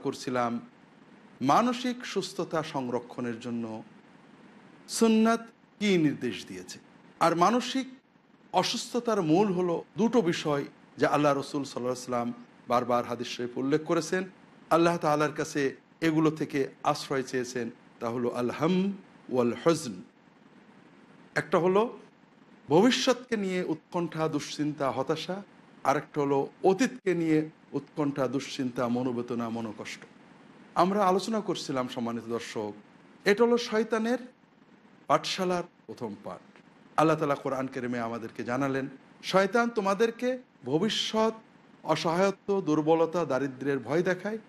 করছিলাম মানসিক সুস্থতা সংরক্ষণের জন্য সুন্নাত কী নির্দেশ দিয়েছে। আর মানসিক অসুস্থতার মূল হলো দুটো বিষয়, যা আল্লাহ রসুল সাল্লাল্লাহু আলাইহি ওয়াসাল্লাম বারবার হাদিস শরীফে উল্লেখ করেছেন। আল্লাহ তাআলার কাছে এগুলো থেকে আশ্রয় চেয়েছেন। তা হলো আল হাম ওয়াল হজন। একটা হলো ভবিষ্যৎকে নিয়ে উৎকণ্ঠা, দুশ্চিন্তা, হতাশা। আরেকটা হলো অতীতকে নিয়ে উৎকণ্ঠা, দুশ্চিন্তা, মনোবেদনা, মনোকষ্ট। আমরা আলোচনা করছিলাম সম্মানিত দর্শক, এটা হলো শয়তানের পাঠশালার প্রথম পাঠ। আল্লাহ তাআলা কোরআন কারীমে আমাদেরকে জানালেন, শয়তান তোমাদেরকে ভবিষ্যৎ, অসহায়ত্ব, দুর্বলতা, দারিদ্র্যের ভয় দেখায়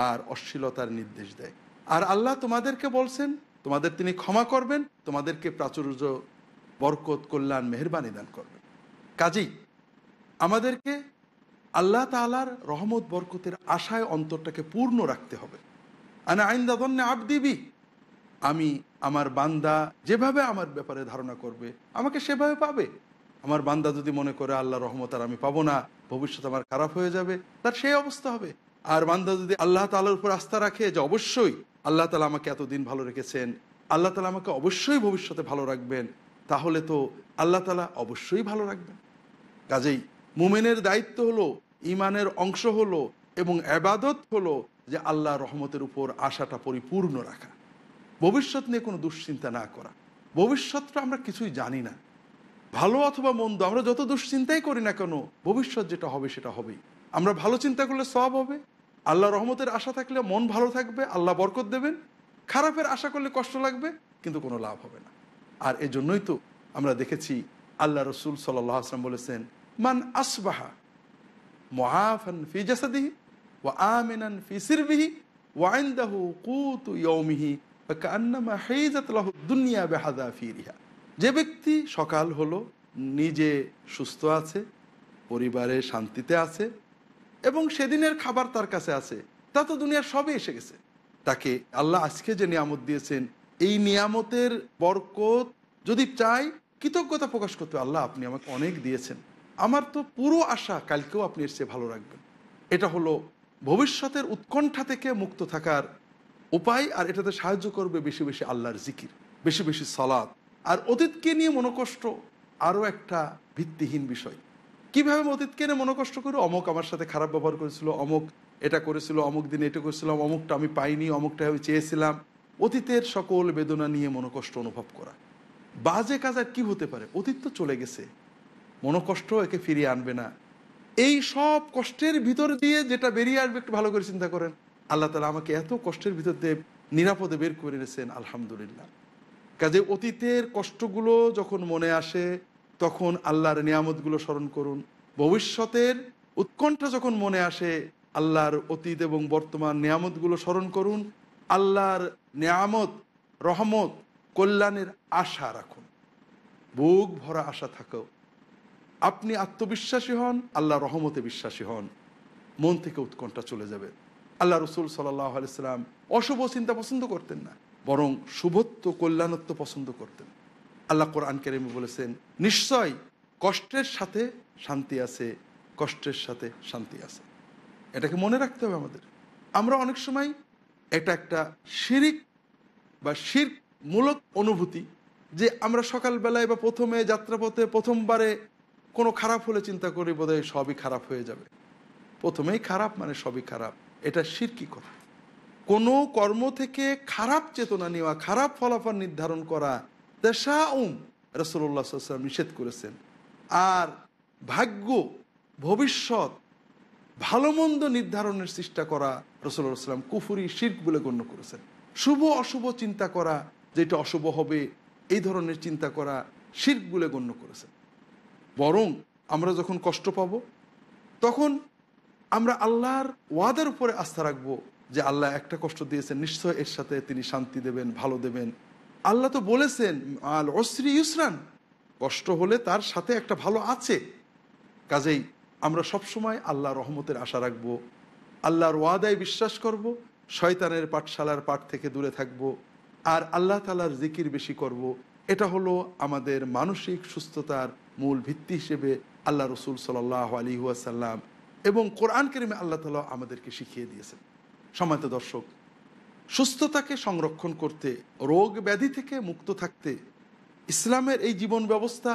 আর অশ্লীলতার নির্দেশ দেয়। আর আল্লাহ তোমাদেরকে বলছেন তোমাদের তিনি ক্ষমা করবেন, তোমাদেরকে প্রাচুর্য, বরকত, কল্যাণ, মেহেরবানি দান করবেন। কাজেই আমাদেরকে আল্লাহ তাআলার রহমত বরকতের আশায় অন্তরটাকে পূর্ণ রাখতে হবে। আনা ইনদা যন্নি আবদি বি, আমি আমার বান্দা যেভাবে আমার ব্যাপারে ধারণা করবে আমাকে সেভাবে পাবে। আমার বান্দা যদি মনে করে আল্লাহ রহমত আর আমি পাবো না, ভবিষ্যৎ আমার খারাপ হয়ে যাবে, তার সেই অবস্থা হবে। আর বান্দা যদি আল্লাহ তাআলার উপর আস্থা রাখে যে অবশ্যই আল্লাহ তাআলা আমাকে এতদিন ভালো রেখেছেন, আল্লাহ তাআলা আমাকে অবশ্যই ভবিষ্যতে ভালো রাখবেন, তাহলে তো আল্লাহ তাআলা অবশ্যই ভালো রাখবেন। কাজেই মুমিনের দায়িত্ব হলো, ইমানের অংশ হলো এবং ইবাদত হলো যে আল্লাহ রহমতের উপর আশাটা পরিপূর্ণ রাখা, ভবিষ্যৎ নিয়ে কোনো দুশ্চিন্তা না করা। ভবিষ্যৎটা আমরা কিছুই জানি না, ভালো অথবা মন্দ, আমরা যত দুশ্চিন্তাই করি না কেন, ভবিষ্যৎ যেটা হবে সেটা হবেই। আমরা ভালো চিন্তা করলে সওয়াব হবে, আল্লাহ রহমতের আশা থাকলে মন ভালো থাকবে, আল্লাহ বরকত দেবেন। খারাপের আশা করলে কষ্ট লাগবে, কিন্তু কোনো লাভ হবে না। আর এজন্যই তো আমরা দেখেছি আল্লাহ রসুল সাল্লাল্লাহু আলাইহি ওয়াসাল্লাম বলেছেন, মান আসবাহা মুআফান ফি জাসাদিহি ওয়া আমিনান ফি সিরবিহি ওয়া ইনদাহু কুতু ইয়াউমিহি ফাকান্নামা হাইজাত লাহু দুনিয়া বিহাযাফিরিহা। যে ব্যক্তি সকাল হলো, নিজে সুস্থ আছে, পরিবারে শান্তিতে আছে এবং সেদিনের খাবার তার কাছে আছে, তা তো দুনিয়ার সবই এসে গেছে। তাকে আল্লাহ আজকে যে নিয়ামত দিয়েছেন, এই নিয়ামতের বরকত যদি চাই, কৃতজ্ঞতা প্রকাশ করতে, আল্লাহ আপনি আমাকে অনেক দিয়েছেন, আমার তো পুরো আশা কালকেও আপনি এর চেয়ে ভালো রাখবেন। এটা হলো ভবিষ্যতের উৎকণ্ঠা থেকে মুক্ত থাকার উপায়। আর এটাতে সাহায্য করবে বেশি বেশি আল্লাহর জিকির, বেশি বেশি সালাত। আর অতীতকে নিয়ে মনোকষ্ট আরও একটা ভিত্তিহীন বিষয়। কীভাবে অতীতকে নিয়ে মনোকষ্ট করে, অমুক আমার সাথে খারাপ ব্যবহার করেছিল, অমুক এটা করেছিল, অমুক দিনে এটা করেছিলাম, অমুকটা আমি পাইনি, অমুকটা আমি চেয়েছিলাম। অতীতের সকল বেদনা নিয়ে মনোকষ্ট অনুভব করা বাজে কাজ। আর কী হতে পারে, অতীত তো চলে গেছে, মনোকষ্ট একে ফিরিয়ে আনবে না। এই সব কষ্টের ভিতর দিয়ে যেটা বেরিয়ে আসবে, একটু ভালো করে চিন্তা করেন, আল্লাহ তাআলা আমাকে এত কষ্টের ভিতর দিয়ে নিরাপদে বের করে এনেছেন, আলহামদুলিল্লাহ। কাজে অতীতের কষ্টগুলো যখন মনে আসে তখন আল্লাহর নিয়ামতগুলো স্মরণ করুন। ভবিষ্যতের উৎকণ্ঠা যখন মনে আসে, আল্লাহর অতীত এবং বর্তমান নিয়ামতগুলো স্মরণ করুন। আল্লাহর নিয়ামত, রহমত, কল্যাণের আশা রাখুন, বুক ভরা আশা থাকো। আপনি আত্মবিশ্বাসী হন, আল্লাহ রহমতে বিশ্বাসী হন, মন থেকে উৎকণ্ঠা চলে যাবে। আল্লাহ রসুল সাল্লাল্লাহু আলাইহি ওয়াসাল্লাম অশুভ চিন্তা পছন্দ করতেন না, বরং শুভত্ব, কল্যাণত্ব পছন্দ করতেন। আল্লাহ কোরআন কারীমে বলেছেন, নিশ্চয় কষ্টের সাথে শান্তি আছে, কষ্টের সাথে শান্তি আছে। এটাকে মনে রাখতে হবে আমাদের। আমরা অনেক সময় এটা একটা শিরিক বা শিরক মূলক অনুভূতি, যে আমরা সকালবেলায় বা প্রথমে যাত্রাপথে প্রথমবারে কোনো খারাপ হলে চিন্তা করি বোধহয় সবই খারাপ হয়ে যাবে, প্রথমেই খারাপ মানে সবই খারাপ। এটা শিরকি কথা। কোনো কর্ম থেকে খারাপ চেতনা নেওয়া, খারাপ ফলাফল নির্ধারণ করা, তাশাউম রাসূলুল্লাহ সাল্লাল্লাহু আলাইহি ওয়াসাল্লাম নিষেধ করেছেন। আর ভাগ্য, ভবিষ্যৎ, ভালো মন্দ নির্ধারণের চেষ্টা করা রাসূলুল্লাহ সাল্লাল্লাহু আলাইহি ওয়াসাল্লাম কুফরি, শিরক বলে গণ্য করেছেন। শুভ অশুভ চিন্তা করা, যেটা অশুভ হবে এই ধরনের চিন্তা করা শিরক বলে গণ্য করেছেন। বরং আমরা যখন কষ্ট পাবো তখন আমরা আল্লাহর ওয়াদার উপরে আস্থা রাখবো যে আল্লাহ একটা কষ্ট দিয়েছেন, নিশ্চয় এর সাথে তিনি শান্তি দেবেন, ভালো দেবেন। আল্লাহ তো বলেছেন আল উসরি ইউসরান, কষ্ট হলে তার সাথে একটা ভালো আছে। কাজেই আমরা সবসময় আল্লাহর রহমতের আশা রাখবো, আল্লাহর ওয়াদায় বিশ্বাস করব, শয়তানের পাঠশালার পাঠ থেকে দূরে থাকব, আর আল্লাহ তাআলার জিকির বেশি করব। এটা হলো আমাদের মানসিক সুস্থতার মূল ভিত্তি হিসেবে আল্লাহ রসুল সাল্লাল্লাহু আলাইহি ওয়াসাল্লাম এবং কোরআন কারীমে আল্লাহ তাআলা আমাদেরকে শিখিয়ে দিয়েছেন। সম্মানিত দর্শক, সুস্থতাকে সংরক্ষণ করতে, রোগ ব্যাধি থেকে মুক্ত থাকতে ইসলামের এই জীবন ব্যবস্থা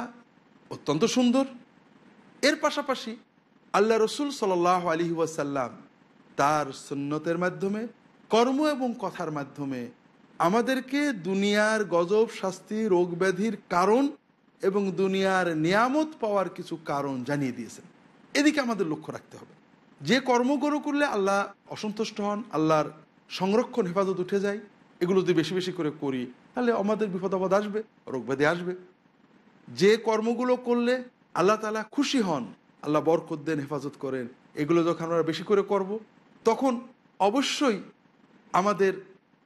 অত্যন্ত সুন্দর। এর পাশাপাশি আল্লাহ রসুল সাল্লাল্লাহু আলাইহি ওয়াসাল্লাম তার সুন্নতের মাধ্যমে, কর্ম এবং কথার মাধ্যমে আমাদেরকে দুনিয়ার গজব, শাস্তি, রোগ ব্যাধির কারণ এবং দুনিয়ার নিয়ামত পাওয়ার কিছু কারণ জানিয়ে দিয়েছেন। এদিকে আমাদের লক্ষ্য রাখতে হবে। যে কর্মগুলো করলে আল্লাহ অসন্তুষ্ট হন, আল্লাহর সংরক্ষণ, হেফাজত উঠে যায়, এগুলো যদি বেশি বেশি করে করি তাহলে আমাদের বিপদ আপদ আসবে, রোগ ব্যাধি আসবে। যে কর্মগুলো করলে আল্লাহ তাআলা খুশি হন, আল্লাহ বরকত দেন, হেফাজত করেন, এগুলো যখন আমরা বেশি করে করব, তখন অবশ্যই আমাদের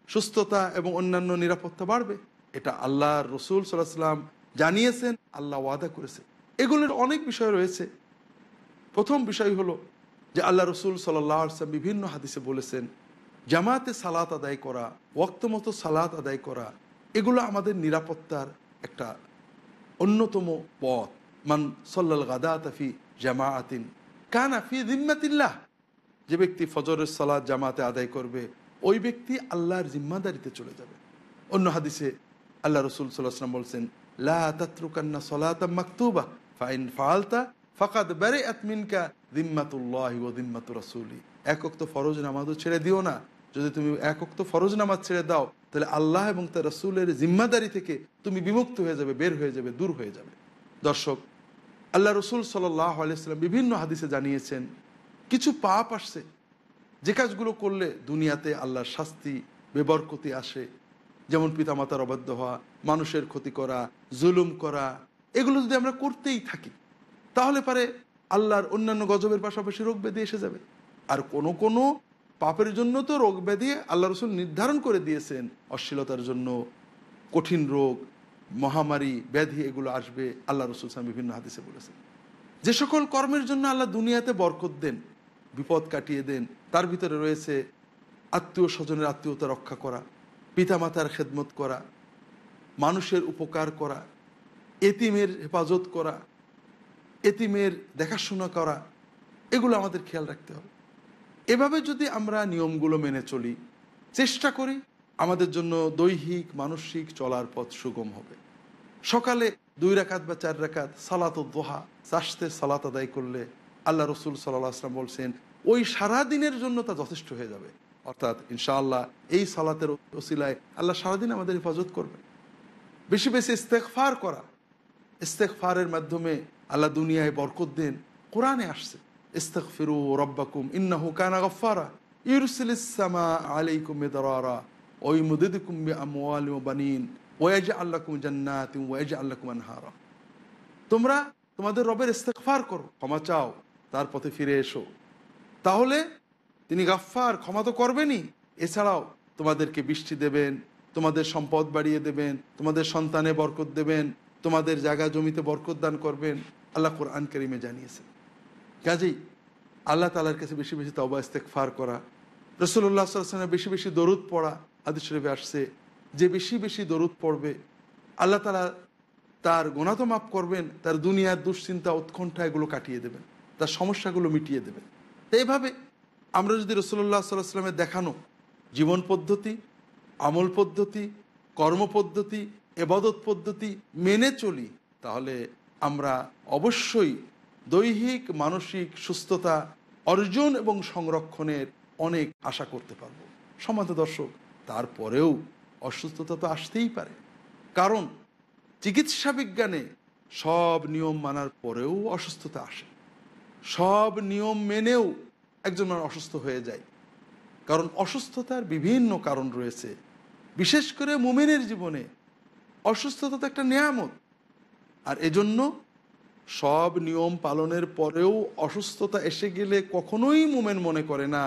সুস্থতা এবং অন্যান্য নিরাপত্তা বাড়বে। এটা আল্লাহর রসুল সাল্লাল্লাহু আলাইহি ওয়াসাল্লাম জানিয়েছেন, আল্লাহ ওয়াদা করেছে। এগুলোর অনেক বিষয় রয়েছে। প্রথম বিষয় হলো যে আল্লাহ রসুল সাল্লাল্লাহু আলাইহি ওয়াসাল্লাম বিভিন্ন হাদিসে বলেছেন, জামাতে সালাত আদায় করা, ওয়াক্ত মতো সালাত আদায় করা, এগুলো আমাদের নিরাপত্তার একটা অন্যতম পথ। মান সাল্লাল গাদাতা ফি জামাআতিন কানা ফি জিম্মাতিল্লাহ, যে ব্যক্তি ফজরের সালাত জামাতে আদায় করবে, ওই ব্যক্তি আল্লাহর জিম্মাদারিতে চলে যাবে। অন্য হাদিসে আল্লাহ রসুল সাল্লাল্লাহু আলাইহি ওয়াসাল্লাম বলছেন, লা তাতরুকান্না সালাতাম মাকতুবা ফাইন ফাআলতা ফাকাদ বারিআত মিনকা জিম্মাতুল্লাহি ওয়া জিম্মাতু রাসূলি। এক ওয়াক্ত ফরজ নামাজও ছেড়ে দিও না। যদি তুমি এক ওয়াক্ত ফরজ নামাজ ছেড়ে দাও তাহলে আল্লাহ এবং তার রাসূলের জিম্মাদারি থেকে তুমি বিমুক্ত হয়ে যাবে, বের হয়ে যাবে, দূর হয়ে যাবে। দর্শক, আল্লাহ রসুল সাল্লাল্লাহু আলাইহি ওয়াসাল্লাম বিভিন্ন হাদিসে জানিয়েছেন কিছু পাপ আসছে যে কাজগুলো করলে দুনিয়াতে আল্লাহর শাস্তি, বেবরকতি আসে। যেমন পিতামাতার অবাধ্য হওয়া, মানুষের ক্ষতি করা, জুলুম করা, এগুলো যদি আমরা করতেই থাকি তাহলে পারে আল্লাহর অন্যান্য গজবের পাশাপাশি রোগ ব্যাধি এসে যাবে। আর কোনো কোনো পাপের জন্য তো রোগ ব্যাধি আল্লাহ রসুল নির্ধারণ করে দিয়েছেন। অশ্লীলতার জন্য কঠিন রোগ, মহামারী, ব্যাধি এগুলো আসবে, আল্লাহ রসুল সাল্লাল্লাহু বিভিন্ন হাদিসে বলেছেন। যে সকল কর্মের জন্য আল্লাহ দুনিয়াতে বরকত দেন, বিপদ কাটিয়ে দেন, তার ভিতরে রয়েছে আত্মীয় স্বজনের আত্মীয়তা রক্ষা করা, পিতামাতার খেদমত করা, মানুষের উপকার করা, এতিমের হেফাজত করা, এতিমের দেখাশোনা করা, এগুলো আমাদের খেয়াল রাখতে হবে। এভাবে যদি আমরা নিয়মগুলো মেনে চলি, চেষ্টা করি, আমাদের জন্য দৈহিক মানসিক চলার পথ সুগম হবে। সকালে 2 রাকাত বা 4 রাকাত সালাতুদ দুহা, চাষতের সালাত আদায় করলে আল্লাহ রসুল সাল্লাল্লাহু আলাইহি ওয়াসাল্লাম বলছেন ওই সারাদিনের জন্য তা যথেষ্ট হয়ে যাবে। অর্থাৎ ইনশাআল্লাহ এই সালাতের ওসিলায় আল্লাহ সারাদিন আমাদের হেফাজত করবে। বেশি বেশি ইস্তেগফার করা, ইস্তেগফারের মাধ্যমে আল্লাহ দুনিয়ায় বরকত দেন। কোরআনে আসছে, ইস্তাগফিরু রাব্বাকুম ইন্নাহু কানা গাফফারা ইউরসিলিস সামা আলাইকুম মিদরারা ওয়া ইউমদিদকুম বিআমওয়ালিন ওয়া বানিন ওয়া ইয়াজআল লাকুম জান্নাতিন ওয়া ইয়াজআল লাকুম আনহারা। তোমরা তোমাদের রবের ইস্তেগফার করো, ক্ষমা চাও, তার পথে ফিরে এসো, তাহলে তিনি গাফফার, ক্ষমা তো করবেনই, এছাড়াও তোমাদেরকে বৃষ্টি দেবেন, তোমাদের সম্পদ বাড়িয়ে দেবেন, তোমাদের সন্তানে বরকত দেবেন, তোমাদের জায়গা জমিতে বরকত দান করবেন। আল্লাহ কোরআন কারীমে জানিয়েছেন। কাজেই আল্লাহ তাআলার কাছে বেশি বেশি তওবা ইস্তেগফার করা, রাসূলুল্লাহ সাল্লাল্লাহু আলাইহি ওয়াসাল্লাম বেশি বেশি দরুদ পড়া। হাদিস শরীফে আসছে যে বেশি বেশি দরুদ পড়বে আল্লাহ তাআলা তার গুনাহ তো মাফ করবেন, তার দুনিয়ার দুশ্চিন্তা, উৎকণ্ঠা এগুলো কাটিয়ে দেবেন, তার সমস্যাগুলো মিটিয়ে দেবেন। তো এইভাবে আমরা যদি রাসূলুল্লাহ সাল্লাল্লাহু আলাইহি ওয়াসাল্লামের দেখানো জীবন পদ্ধতি, আমল পদ্ধতি, কর্ম পদ্ধতি, ইবাদত পদ্ধতি মেনে চলি, তাহলে আমরা অবশ্যই দৈহিক মানসিক সুস্থতা অর্জন এবং সংরক্ষণের অনেক আশা করতে পারব। সম্মানিত দর্শক, তারপরেও অসুস্থতা তো আসতেই পারে, কারণ চিকিৎসা বিজ্ঞানে সব নিয়ম মানার পরেও অসুস্থতা আসে। সব নিয়ম মেনেও একজন মানুষ অসুস্থ হয়ে যায়, কারণ অসুস্থতার বিভিন্ন কারণ রয়েছে। বিশেষ করে মুমিনের জীবনে অসুস্থতা তো একটা নেয়ামত। আর এজন্য সব নিয়ম পালনের পরেও অসুস্থতা এসে গেলে কখনোই মুমিন মনে করে না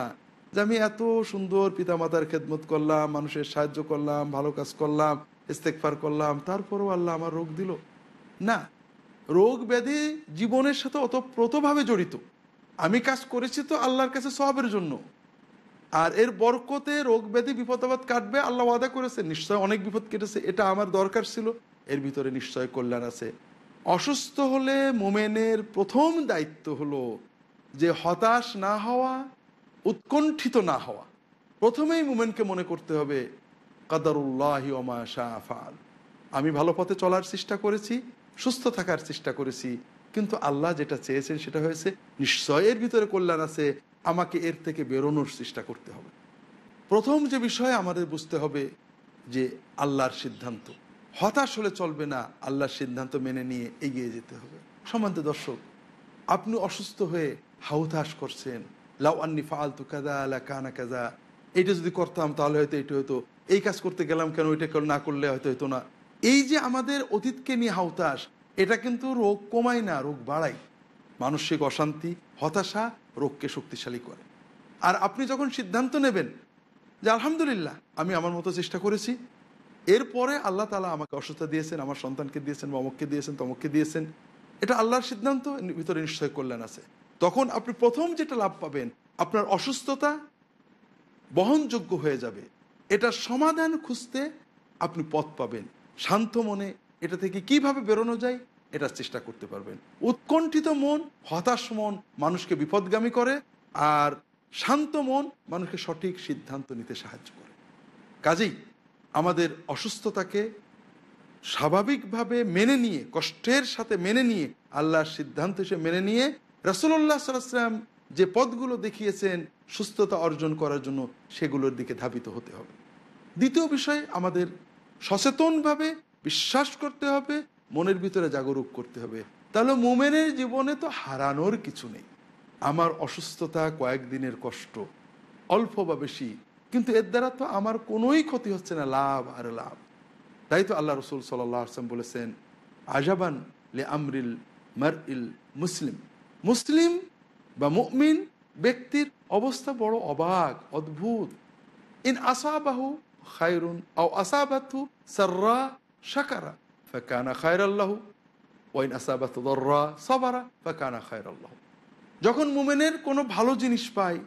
যে আমি এত সুন্দর পিতামাতার খেদমত করলাম, মানুষের সাহায্য করলাম, ভালো কাজ করলাম, ইস্তেগফার করলাম, তারপরেও আল্লাহ আমার রোগ দিল। না, রোগ ব্যাধি জীবনের সাথে ওতপ্রোতভাবে জড়িত। আমি কাজ করেছি তো আল্লাহর কাছে সওয়াবের জন্য, আর এর বরকতে রোগ ব্যাধি বিপদ আপদ কাটবে, আল্লাহ ওয়াদা করেছে। নিশ্চয় অনেক বিপদ কেটেছে, এটা আমার দরকার ছিল, এর ভিতরে নিশ্চয় কল্যাণ আছে। অসুস্থ হলে মুমিনের প্রথম দায়িত্ব হলো যে হতাশ না হওয়া, উৎকণ্ঠিত না হওয়া। প্রথমেই মুমিনকে মনে করতে হবে কাদারুল্লাহি ওয়া মা শাআ ফাআল। আমি ভালো পথে চলার চেষ্টা করেছি, সুস্থ থাকার চেষ্টা করেছি, কিন্তু আল্লাহ যেটা চেয়েছেন সেটা হয়েছে। নিশ্চয় এর ভিতরে কল্যাণ আছে, আমাকে এর থেকে বেরোনোর চেষ্টা করতে হবে। প্রথম যে বিষয় আমাদের বুঝতে হবে যে আল্লাহর সিদ্ধান্ত, হতাশ হলে চলবে না, আল্লাহর সিদ্ধান্ত মেনে নিয়ে এগিয়ে যেতে হবে। সম্মানিত দর্শক, আপনি অসুস্থ হয়ে হাউতাস করছেন, লাউ আন্নি ফাআলতু কাযা লা কানা কাযা, এইটা যদি করতাম তাহলে হয়তো এটা হতো, এই কাজ করতে গেলাম কেন, এটা না করলে হয়তো হতো না। এই যে আমাদের অতীতকে নিয়ে হাউতাস, এটা কিন্তু রোগ কমায় না, রোগ বাড়ায়। মানসিক অশান্তি, হতাশা রোগকে শক্তিশালী করে। আর আপনি যখন সিদ্ধান্ত নেবেন যে আলহামদুলিল্লাহ আমি আমার মতো চেষ্টা করেছি, এরপরে আল্লাহ তাআলা আমাকে অসুস্থতা দিয়েছেন, আমার সন্তানকে দিয়েছেন, বা অমুককে দিয়েছেন, তমুককে দিয়েছেন, এটা আল্লাহর সিদ্ধান্ত, ভিতরে নিশ্চয় কল্যাণ আছে। তখন আপনি প্রথম যেটা লাভ পাবেন, আপনার অসুস্থতা বহনযোগ্য হয়ে যাবে। এটার সমাধান খুঁজতে আপনি পথ পাবেন। শান্ত মনে এটা থেকে কিভাবে বেরোনো যায় এটার চেষ্টা করতে পারবেন। উৎকণ্ঠিত মন, হতাশ মন মানুষকে বিপদগামী করে, আর শান্ত মন মানুষকে সঠিক সিদ্ধান্ত নিতে সাহায্য করে। কাজেই আমাদের অসুস্থতাকে স্বাভাবিকভাবে মেনে নিয়ে, কষ্টের সাথে মেনে নিয়ে, আল্লাহর সিদ্ধান্ত হিসেবে মেনে নিয়ে, রাসূলুল্লাহ সাল্লাল্লাহু আলাইহি ওয়াসাল্লাম যে পথগুলো দেখিয়েছেন সুস্থতা অর্জন করার জন্য, সেগুলোর দিকে ধাবিত হতে হবে। দ্বিতীয় বিষয়, আমাদের সচেতনভাবে বিশ্বাস করতে হবে, মনের ভিতরে জাগরুক করতে হবে। তাহলে মুমিনের জীবনে তো হারানোর কিছু নেই। আমার অসুস্থতা কয়েকদিনের কষ্ট, অল্প বা বেশি, কিন্তু এর দ্বারা তো আমার কোনোই ক্ষতি হচ্ছে না, লাভ আর লাভ। তাই তো আল্লাহ রসুল সাল্লাল্লাহু আলাইহি ওয়াসাল্লাম বলেছেন, আজাবান লি আমরিল মারইল মুসলিম, মুসলিম বা মুমিন ব্যক্তির অবস্থা বড় অবাক, অদ্ভুত। ইন আসাবাহু খায়রুন আও আসাবাতহু সাররা শাকারা ফাকানা খায়রাল লাহু ওয়া ইন আসাবাতহু দাররা সাবারা ফাকানা খায়রাল লাহু। যখন মুমিনের কোনো ভালো জিনিস পায়,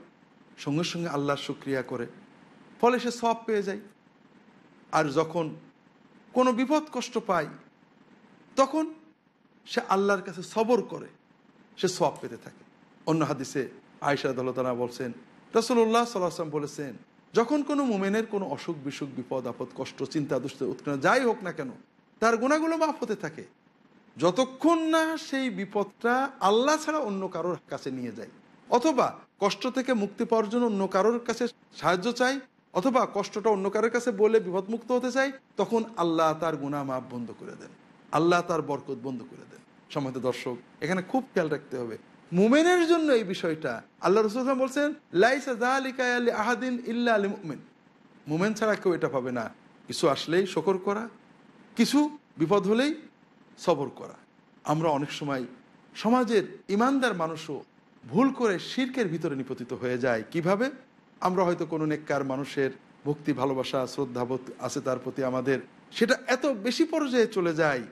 সঙ্গে সঙ্গে আল্লাহর শুকরিয়া করে, ফলে সে সওয়াব পেয়ে যায়। আর যখন কোনো বিপদ কষ্ট পায়, তখন সে আল্লাহর কাছে সবর করে, সে সওয়াব পেতে থাকে। অন্য হাদিসে আয়েশা রাদিয়াল্লাহু তাআলা বলছেন, রাসূলুল্লাহ সাল্লাল্লাহু আলাইহি ওয়াসাল্লাম বলেছেন, যখন কোনো মুমিনের কোনো অসুখ বিসুখ, বিপদ আপদ, কষ্ট, চিন্তা, দুশ্চিন্তা, উৎকণ্ঠা যাই হোক না কেন, তার গুনাহগুলো মাফ হতে থাকে, যতক্ষণ না সেই বিপদটা আল্লাহ ছাড়া অন্য কারোর কাছে নিয়ে যায়, অথবা কষ্ট থেকে মুক্তি পাওয়ার জন্য অন্য কারোর কাছে সাহায্য চাই, অথবা কষ্টটা অন্য কারোর কাছে বলে বিপদমুক্ত হতে চাই, তখন আল্লাহ তার গুনাহ মাফ বন্ধ করে দেন, আল্লাহ তার বরকত বন্ধ করে দেন। সম্মানিত দর্শক, এখানে খুব খেয়াল রাখতে হবে মুমিনের জন্য এই বিষয়টা। আল্লাহ রাসূল সাল্লাল্লাহু আলাইহি ওয়াসাল্লাম বলছেন, লাইসা যালিকা লি আহাদিন ইল্লা লিল মুমিন, মুমিন ছাড়া কেউ এটা পাবে না। কিছু আসলেই শুকর করা, কিছু বিপদ হলেই সবর করা। আমরা অনেক সময় সমাজের ইমানদার মানুষও ভুল করে শিরকের ভিতরে নিপতিত হয়ে যায়। কিভাবে? আমরা হয়তো কোনো নেককার মানুষের ভক্তি, ভালোবাসা, শ্রদ্ধাবোধ আছে তার প্রতি আমাদের, সেটা এত বেশি পর্যায়ে চলে যায়,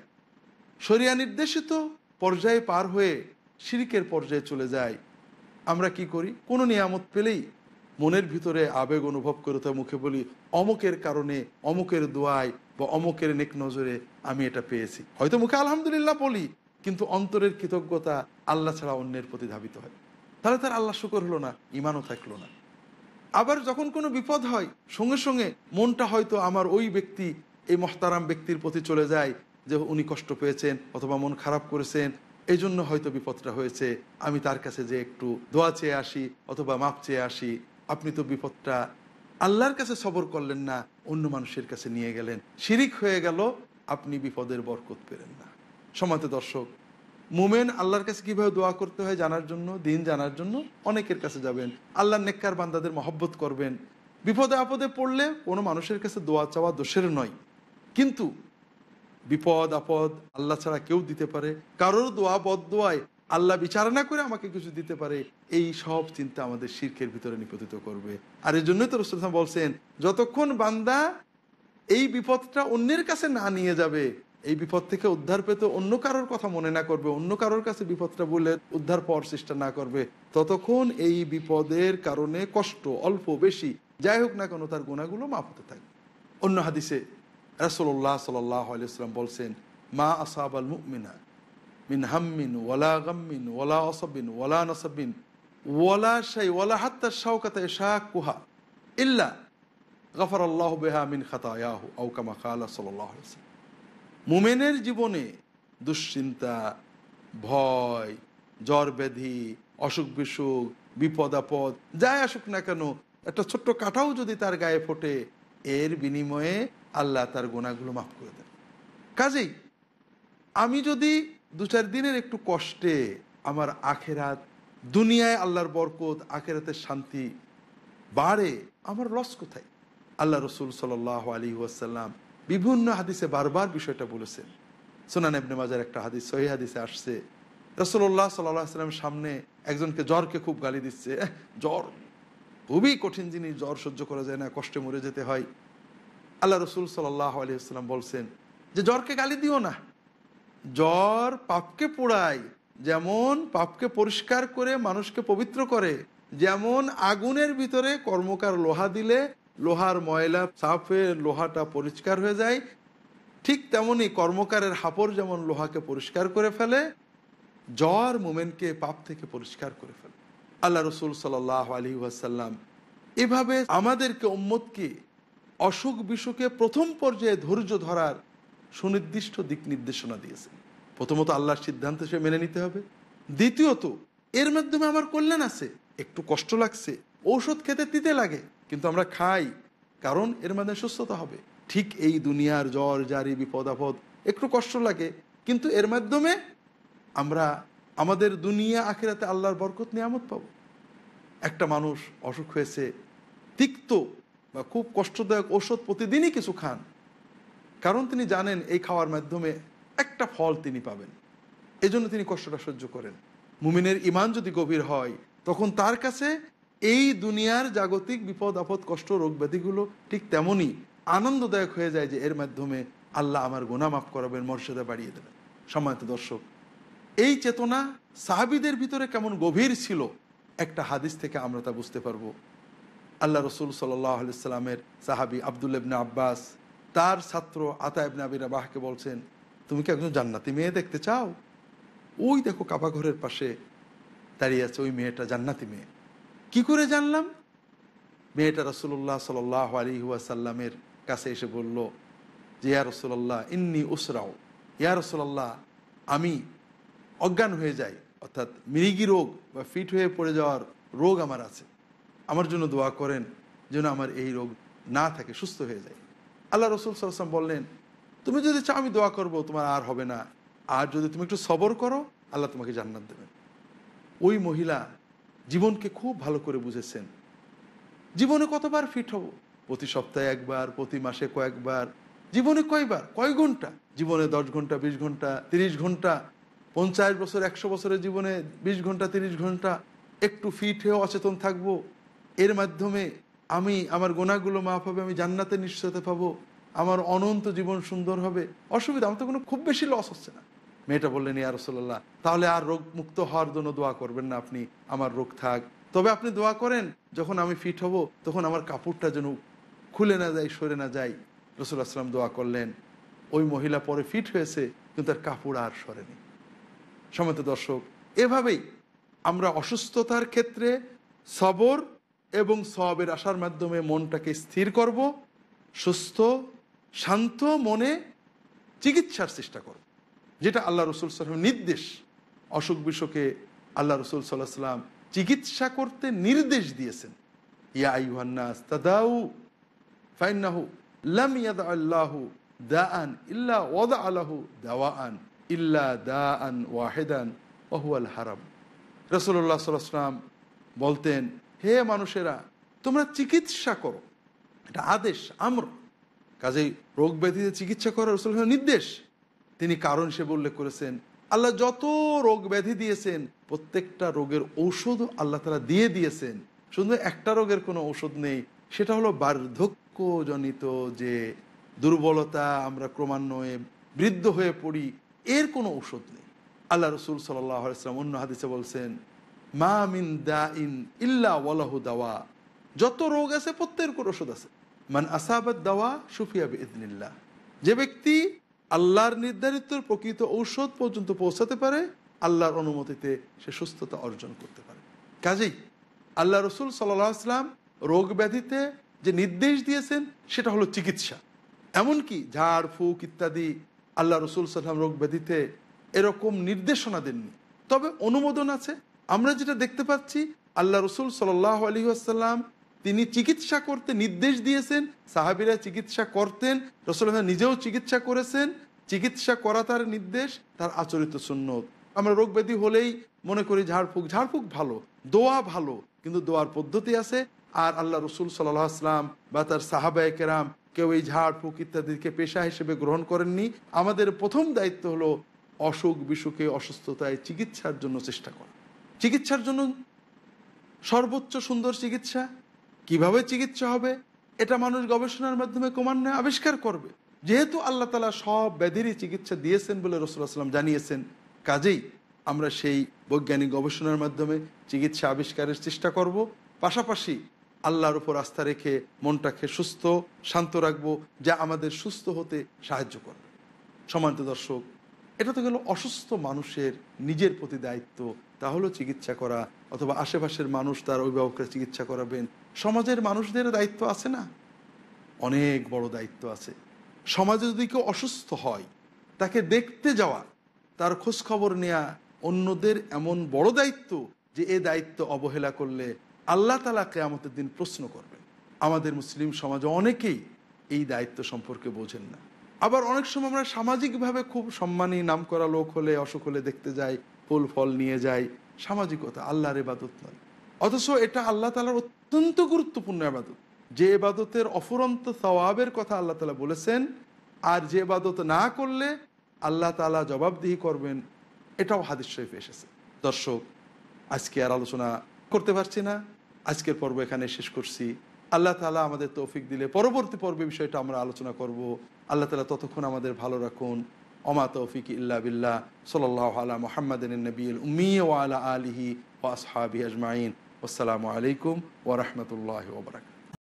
শরিয়া নির্দেশিত পর্যায়ে পার হয়ে শিরকের পর্যায়ে চলে যায়। আমরা কি করি? কোনো নিয়ামত পেলেই মনের ভিতরে আবেগ অনুভব করে তো মুখে বলি, অমুকের কারণে, অমুকের দোয়ায় বা অমুকের নেক নজরে আমি এটা পেয়েছি। হয়তো মুখে আলহামদুলিল্লাহ বলি, কিন্তু অন্তরের কৃতজ্ঞতা আল্লাহ ছাড়া অন্যের প্রতি ধাবিত হয়। তাহলে তার আল্লাহ শুকর হলো না, ইমানও থাকলো না। আবার যখন কোনো বিপদ হয়, সঙ্গে সঙ্গে মনটা হয়তো আমার ওই ব্যক্তি, এই মহতারাম ব্যক্তির প্রতি চলে যায়, যে উনি কষ্ট পেয়েছেন অথবা মন খারাপ করেছেন, এই জন্য হয়তো বিপদটা হয়েছে, আমি তার কাছে যে একটু দোয়া চেয়ে আসি অথবা মাপ চেয়ে আসি। আপনি তো বিপদটা আল্লাহর কাছে সবর করলেন না, অন্য মানুষের কাছে নিয়ে গেলেন, শিরিক হয়ে গেল, আপনি বিপদের বরকত পেলেন না। সম্মানিত দর্শক, মুমিন আল্লাহর কাছে কিভাবে দোয়া করতে হয় জানার জন্য, দিন জানার জন্য অনেকের কাছে যাবেন, আল্লাহর নেককার বান্দাদের মহব্বত করবেন। বিপদে আপদে পড়লে কোনো মানুষের কাছে দোয়া চাওয়া দোষের নয়, কিন্তু বিপদ আপদ আল্লাহ ছাড়া কেউ দিতে পারে, কারোর দোয়া বদদোয়ায় আল্লাহ বিচার না করে আমাকে কিছু দিতে পারে, এই সব চিন্তা আমাদের শিরকের ভিতরে নিপতিত করবে। আর এই জন্যই তো রাসূল বলছেন, যতক্ষণ বান্দা এই বিপদটা অন্যের কাছে না নিয়ে যাবে, এই বিপদ থেকে উদ্ধার পেতে অন্য কারোর কথা মনে না করবে, অন্য কারোর কাছে বিপদটা বলে উদ্ধার পাওয়ার চেষ্টা না করবে, ততক্ষণ এই বিপদের কারণে কষ্ট অল্প বেশি যাই হোক না কেন তার গুনাহগুলো মাফ হতে থাকবে। অন্য হাদিসে রাসূলুল্লাহ সাল্লাল্লাহু আলাইহি ওয়াসাল্লাম বলছেন, মা আসাবাল মুমিনা মিন হাম্মিন ওয়ালা গাম্মিন ওয়ালা আসাবিন ওয়ালা নাসাবিন ওয়ালা শাই ওয়ালা হাত্তা শাওকাতা ইয়াশাকুহা ইল্লা গাফারাল্লাহু বিহা মিন খাতায়াহু আও কামা ক্বালা সাল্লাল্লাহু আলাইহি ওয়াসাল্লাম। মুমিনের জীবনে দুশ্চিন্তা, ভয়, জ্বর ব্যাধি, অসুখ বিসুখ, বিপদ আপদ যাই আসুক না কেন, একটা ছোট্ট কাঁটাও যদি তার গায়ে ফোটে, এর বিনিময়ে আল্লাহ তার গুনাহগুলো মাফ করে দেন। কাজেই আমি যদি 2-4 দিনের একটু কষ্টে আমার আখেরাত, দুনিয়ায় আল্লাহর বরকত, আখেরাতের শান্তি বাড়ে, আমার লস কোথায়? আল্লাহ রসুল সাল্লাল্লাহু আলাইহি ওয়াসাল্লাম বিভিন্ন হাদিসে বারবার বিষয়টা বলেছেন। সুনান ইবনে মাজার একটা হাদিস, সহিহ হাদিসে আসছে, রাসূলুল্লাহ সাল্লাল্লাহু আলাইহি ওয়াসাল্লামের সামনে একজনকে জ্বরকে খুব গালি দিচ্ছে। জ্বর খুবই কঠিন জিনিস, জ্বর সহ্য করা যায় না, কষ্টে মরে যেতে হয়। আল্লাহ রসুল সাল্লাল্লাহু আলাইহি ওয়াসাল্লাম বলছেন যে জ্বরকে গালি দিও না, জ্বর পাপকে পোড়ায়, যেমন পাপকে পরিষ্কার করে মানুষকে পবিত্র করে, যেমন আগুনের ভিতরে কর্মকার লোহা দিলে লোহার ময়লা সাফে লোহাটা পরিষ্কার হয়ে যায়, ঠিক তেমনি কর্মকারের হাপড় যেমন লোহাকে পরিষ্কার করে ফেলে, জ্বর মোমেনকে পাপ থেকে পরিষ্কার করে ফেলে। আল্লাহ রসুল সাল্লাল্লাহু আলাইহি ওয়াসাল্লাম এভাবে আমাদেরকে, উম্মতকে অসুখ বিসুখে প্রথম পর্যায়ে ধৈর্য ধরার সুনির্দিষ্ট দিক নির্দেশনা দিয়েছেন। প্রথমত আল্লাহর সিদ্ধান্ত সে মেনে নিতে হবে। দ্বিতীয়ত এর মাধ্যমে আমার কল্যাণ আছে। একটু কষ্ট লাগছে, ঔষধ খেতে তিতে লাগে, কিন্তু আমরা খাই কারণ এর মাধ্যমে সুস্থতা হবে। ঠিক এই দুনিয়ার জ্বর জারি বিপদ আপদ একটু কষ্ট লাগে, কিন্তু এর মাধ্যমে আমরা আমাদের দুনিয়া আখিরাতে আল্লাহর বরকত নিয়ামত পাবো। একটা মানুষ অসুখ হয়েছে, তিক্ত বা খুব কষ্টদায়ক ঔষধ প্রতিদিনই কিছু খান, কারণ তিনি জানেন এই খাওয়ার মাধ্যমে একটা ফল তিনি পাবেন, এজন্য তিনি কষ্টটা সহ্য করেন। মুমিনের ঈমান যদি গভীর হয়, তখন তার কাছে এই দুনিয়ার জাগতিক বিপদ আপদ কষ্ট রোগ ব্যাধিগুলো ঠিক তেমনই আনন্দদায়ক হয়ে যায় যে এর মাধ্যমে আল্লাহ আমার গুনাহ মাফ করাবেন, মর্যাদা বাড়িয়ে দেবেন। সম্মানিত দর্শক, এই চেতনা সাহাবীদের ভিতরে কেমন গভীর ছিল, একটা হাদিস থেকে আমরা তা বুঝতে পারবো। আল্লাহ রসুল সাল্লাল্লাহু আলাইহি সাল্লামের সাহাবী আব্দুল্লাহ ইবনে আব্বাস তার ছাত্র আতা ইবনে আবি রাবাহকে বলছেন, তুমি কি একজন জান্নাতি মেয়ে দেখতে চাও? ওই দেখো কাবা ঘরের পাশে দাঁড়িয়ে আছে ওই মেয়েটা জান্নাতি মেয়ে। কি করে জানলাম? মেয়েটা রাসূলুল্লাহ সাল্লাল্লাহু আলাইহি ওয়াসাল্লামের কাছে এসে বলল যে, ইয়া রাসূলুল্লাহ ইন্নী উসরাউ, ইয়া রাসূলুল্লাহ আমি অজ্ঞান হয়ে যাই, অর্থাৎ মৃগী রোগ বা ফিট হয়ে পড়ে যাওয়ার রোগ আমার আছে, আমার জন্য দোয়া করেন যেন আমার এই রোগ না থাকে, সুস্থ হয়ে যায়। আল্লাহ রসুল সাল্লাল্লাহু আলাইহি ওয়াসাল্লাম বললেন, তুমি যদি চাও আমি দোয়া করবো, তোমার আর হবে না, আর যদি তুমি একটু সবর করো আল্লাহ তোমাকে জান্নাত দেবেন। ওই মহিলা জীবনকে খুব ভালো করে বুঝেছেন। জীবনে কতবার ফিট হব? প্রতি সপ্তাহে একবার, প্রতি মাসে কয়েকবার, জীবনে কয়বার, কয় ঘন্টা? জীবনে 10 ঘন্টা, 20 ঘন্টা, 30 ঘন্টা, 50 বছর 100 বছরের জীবনে 20 ঘন্টা 30 ঘন্টা একটু ফিট হয়ে অচেতন থাকবো। এর মাধ্যমে আমি আমার গুনাহগুলো মাফ হবে, আমি জান্নাতে নিশ্চয়তা পাবো, আমার অনন্ত জীবন সুন্দর হবে, অসুবিধা, আমার তো কোনো খুব বেশি লস হচ্ছে না। মেয়েটা বললেন, ইয়া রাসূলুল্লাহ তাহলে আর রোগ মুক্ত হওয়ার জন্য দোয়া করবেন না আপনি, আমার রোগ থাক, তবে আপনি দোয়া করেন যখন আমি ফিট হব তখন আমার কাপড়টা যেন খুলে না যায়, সরে না যায়। রাসূলুল্লাহ সাল্লাল্লাহু আলাইহি ওয়াসাল্লাম দোয়া করলেন, ওই মহিলা পরে ফিট হয়েছে কিন্তু তার কাপড় আর সরেনি। সম্মানিত দর্শক, এভাবেই আমরা অসুস্থতার ক্ষেত্রে সবর এবং সওয়াবের আশার মাধ্যমে মনটাকে স্থির করব, সুস্থ শান্ত মনে চিকিৎসার চেষ্টা করব, যেটা আল্লাহ রসুল সাল্লাল্লাহু আলাইহি ওয়াসাল্লাম নির্দেশ। অসুখ বিসুখে আল্লাহ রসুল সাল্লাল্লাহু আলাইহি ওয়াসাল্লাম চিকিৎসা করতে নির্দেশ দিয়েছেন। ইয়া আইয়ুহান নাস তাদাউ ফাইন্নাহু লাম ইয়াদআল্লাহু দাআন ইল্লা ওয়াদাআ লাহু দাওয়াআন ইল্লা দাআন ওয়াহিদান ওয়া হুয়াল হারাম। রাসূলুল্লাহ সাল্লাল্লাহু আলাইহি ওয়াসাল্লাম বলতেন, হে মানুষেরা তোমরা চিকিৎসা করো, এটা আদেশ, আমর। কাজেই রোগ ব্যাধিতে চিকিৎসা করার রাসূলের নির্দেশ। তিনি কারণ সে উল্লেখ করেছেন, আল্লাহ যত রোগ ব্যাধি দিয়েছেন প্রত্যেকটা রোগের ঔষধ আল্লাহ তাআলা দিয়ে দিয়েছেন, শুধু একটা রোগের কোনো ঔষধ নেই, সেটা হলো বার্ধক্যজনিত যে দুর্বলতা, আমরা ক্রমান্বয়ে বৃদ্ধ হয়ে পড়ি, এর কোনো ঔষধ নেই। আল্লাহ রসুল সাল্লাল্লাহু আলাইহি ওয়াসাল্লাম অন্য হাদিসে বলছেন, মা মিন দাইন ইল্লা ওয়ালাহু দাওয়া, যত রোগ আছে প্রত্যেকের ওষুধ আছে। মান আসাবাত দাওয়া শুফিয়া বিইذনিল্লাহ, যে ব্যক্তি আল্লাহর নির্ধারিত প্রকৃত ঔষধ পর্যন্ত পৌঁছাতে পারে, আল্লাহর অনুমতিতে সে সুস্থতা অর্জন করতে পারে। কাজেই আল্লাহ রসুল সাল্লাল্লাহু আলাইহি ওয়াসাল্লাম রোগ ব্যাধিতে যে নির্দেশ দিয়েছেন সেটা হলো চিকিৎসা। এমনকি ঝাড় ফুঁক ইত্যাদি আল্লাহ রসুল সাল্লাম রোগ ব্যাধিতে এরকম নির্দেশনা দেননি, তবে অনুমোদন আছে। আমরা যেটা দেখতে পাচ্ছি, আল্লাহ রসুল সাল্লাল্লাহু আলাইহি ওয়াসাল্লাম তিনি চিকিৎসা করতে নির্দেশ দিয়েছেন, সাহাবীরা চিকিৎসা করতেন, রাসূলুল্লাহ নিজেও চিকিৎসা করেছেন। চিকিৎসা করা তার নির্দেশ, তার আচরিত সুন্নত। আমরা রোগ ব্যাধি হলেই মনে করি ঝাড়ফুঁক ভালো, দোয়া ভালো, কিন্তু দোয়ার পদ্ধতি আছে। আর আল্লাহ রসুল সাল্লাল্লাহু আলাইহি ওয়াসাল্লাম বা তার সাহাবায়ে কেরাম কেউ এই ঝাড়ফুঁক ইত্যাদিকে পেশা হিসেবে গ্রহণ করেননি। আমাদের প্রথম দায়িত্ব হলো অসুখ বিসুখে অসুস্থতায় চিকিৎসার জন্য চেষ্টা করা। চিকিৎসার জন্য সর্বোচ্চ সুন্দর চিকিৎসা কিভাবে চিকিৎসা হবে, এটা মানুষ গবেষণার মাধ্যমে ক্রমান্বয়ে আবিষ্কার করবে। যেহেতু আল্লাহ তাআলা সব ব্যাধিরই চিকিৎসা দিয়েছেন বলে রাসূলুল্লাহ সাল্লাল্লাহু আলাইহি ওয়াসাল্লাম জানিয়েছেন, কাজেই আমরা সেই বৈজ্ঞানিক গবেষণার মাধ্যমে চিকিৎসা আবিষ্কারের চেষ্টা করব। পাশাপাশি আল্লাহর উপর আস্থা রেখে মনটাকে সুস্থ শান্ত রাখবো, যা আমাদের সুস্থ হতে সাহায্য করবে। সম্মানিত দর্শক, এটা তো গেল অসুস্থ মানুষের নিজের প্রতি দায়িত্ব, তা হলো চিকিৎসা করা, অথবা আশেপাশের মানুষ তার অভিভাবকরা চিকিৎসা করাবেন। সমাজের মানুষদের দায়িত্ব আছে না? অনেক বড় দায়িত্ব আছে। সমাজে যদি কেউ অসুস্থ হয়, তাকে দেখতে যাওয়া, তার খোঁজ খবর নেওয়া অন্যদের এমন বড় দায়িত্ব যে এ দায়িত্ব অবহেলা করলে আল্লাহ তাআলা কিয়ামতের দিন প্রশ্ন করবেন। আমাদের মুসলিম সমাজে অনেকেই এই দায়িত্ব সম্পর্কে বোঝেন না। আবার অনেক সময় আমরা সামাজিকভাবে খুব সম্মানী নামকরা লোক হলে, অসুখ হলে দেখতে যাই, ফুল ফল নিয়ে যাই, সামাজিকতা, আল্লাহর ইবাদত নয়। অথচ এটা আল্লাহ তাআলার অত্যন্ত গুরুত্বপূর্ণ ইবাদত, যে ইবাদতের অফুরন্ত সওয়াবের কথা আল্লাহ তাআলা বলেছেন। আর যে ইবাদত না করলে আল্লাহ তাআলা জবাবদিহি করবেন, এটাও হাদিস শরীফে এসেছে। দর্শক, আজকে আর আলোচনা করতে পারছি না, আজকের পর্ব এখানে শেষ করছি। আল্লাহ তাআলা আমাদের তৌফিক দিলে পরবর্তী পর্বে বিষয়টা আমরা আলোচনা করব। আল্লাহ তাআলা ততক্ষণ আমাদের ভালো রাখুন। ওমা তৌফিক ইল্লা বিল্লাহ। সাল্লাল্লাহু আলা মুহাম্মাদিন নবিয়্যিল উম্মি ওয়া আলা আলিহি ওয়া আসহাবিহি আজমাইন। আসসালামু আলাইকুম ওয়া রাহমাতুল্লাহি ওয়া বারাকাতুহু।